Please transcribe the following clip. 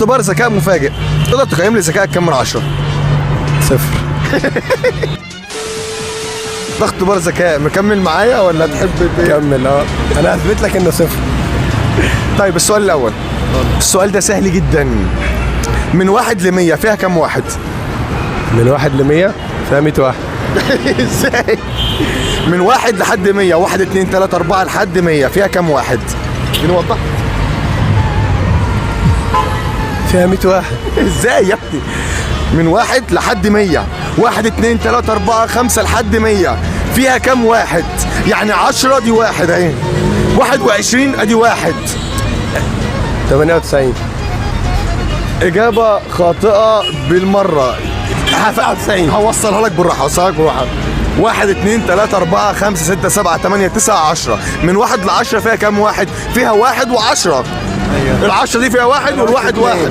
اختبار ذكاء مفاجئ، تقدر تقيم لي ذكائك كام من 10؟ 0. ده اختبار ذكاء، مكمل معايا ولا تحب كمل. انا هثبت لك انه 0. طيب السؤال الاول، السؤال ده سهل جدا. من 1 ل100 فيها كام واحد؟ من 1 ل 100 فيها 100 واحد. ازاي؟ من 1 لحد 100، 1 2 3 4 لحد 100 فيها كام واحد؟ نوضح. فيها 100 واحد. ازاي يا ابني؟ من 1 لحد 100، 1 2 3 4 5 لحد 100 فيها كام واحد؟ يعني 10 دي واحد اهي، 21 ادي واحد. 98. إجابة خاطئة بالمرة. 99. هوصلها لك بالراحة، 1 2 3 4 5 6 7 8 9 10. من 1 ل 10 فيها كام واحد؟ فيها 1 و10. ايوه. ال10 دي فيها واحد والواحد واحد.